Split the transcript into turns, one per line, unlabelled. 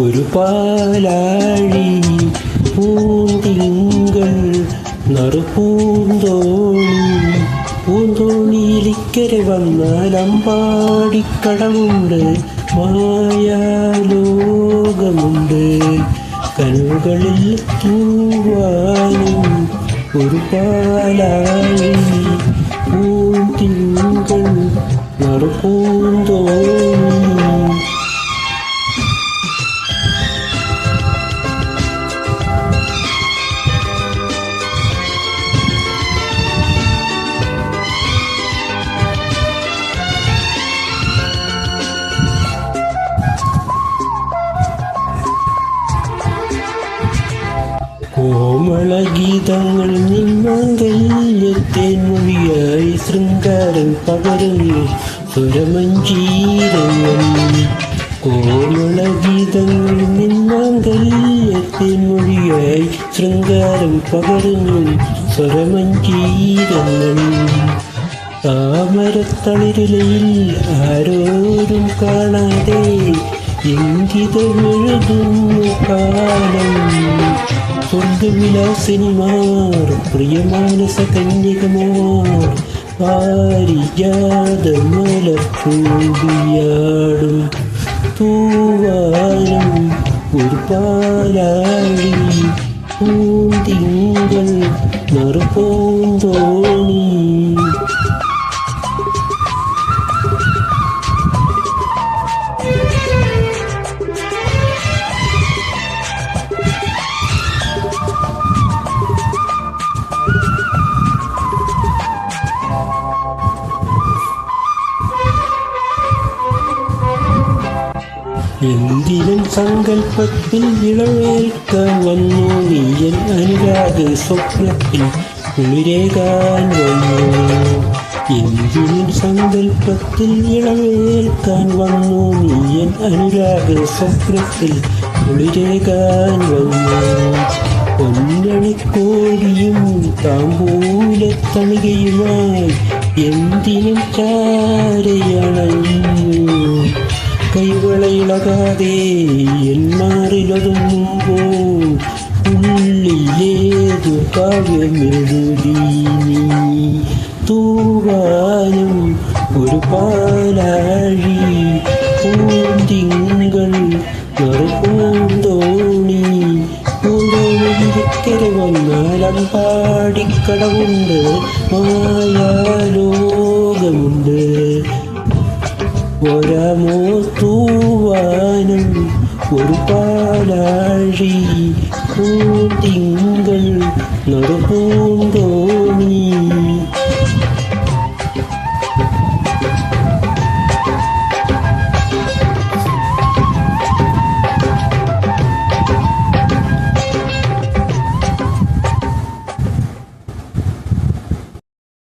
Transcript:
ഒരു പാലാഴി പൂന്തിങ്കൾ നറുപൂന്തോണി പൂന്തോണിയിലിക്കരെ വന്നാൽ അമ്പാടിക്കടവുണ്ട്, മായാലോകമുണ്ട്. കനുകളിൽ തൂവാനും ഒരു പാലാഴി പൂന്തിങ്കൾ നറുപൂന്തോണി. കോമളഗീതങ്ങൾ നിന്മംഗല്യത്തേൻ മൊഴിയായി ശൃംഗാരം പകരുന്നു സ്വരമഞ്ജീരങ്ങൾ. കോമളഗീതങ്ങൾ നിന്മംഗല്യത്തേൻ മൊഴിയായി ശൃംഗാരം പകരുന്നു സ്വരമഞ്ജീരങ്ങൾ. താമരത്തളിരിലയിൽ ആരോരും കാണാതെ ഇംഗിതമെഴുതുന്നു കാലം. സ്വർഗവിലാസിനിമാർ പ്രിയമാനസ കന്യകമാർ പാരിജാതമലർച്ചൂടിയാടും തൂവാനും ഒരു പാലാഴി പൂന്തിങ്കൾ നറുപൂന്തോണി. എന്തിനും സങ്കൽപ്പത്തിൽ ഇളവേൽക്കാൻ വന്നു നീയൻ അനുരാഗ സ്വപ്നത്തിൽ കുളിരേകാൻ വന്നു. എന്തിനും സങ്കൽപ്പത്തിൽ ഇളവേൽക്കാൻ വന്നു നീയൻ അനുരാഗ സ്വപ്നത്തിൽ കുളിരേകാൻ വന്നു. പൊന്നണിക്കോടിയും താമ്പൂലത്തണികയുമായി എന്തിനും ചാരയണഞ്ഞു. കൈവളയിളകാതെ എന്മാറിലൊതുങ്ങുമ്പോൾ ഉള്ളിലേതു കാവ്യമെഴുതി നീ. തൂവാനും ഒരു പാലാഴി പൂന്തിങ്കൾ നറുപൂന്തോണി. പൂന്തോണിയിലിക്കരെ വന്നാൽ അമ്പാടിക്കടവുണ്ട്, മായാലോകമുണ്ട്. ഒരമോ തൂവാനും ഒരു പാലാഴി പൂന്തിങ്കൾ നറുപൂന്തോണി.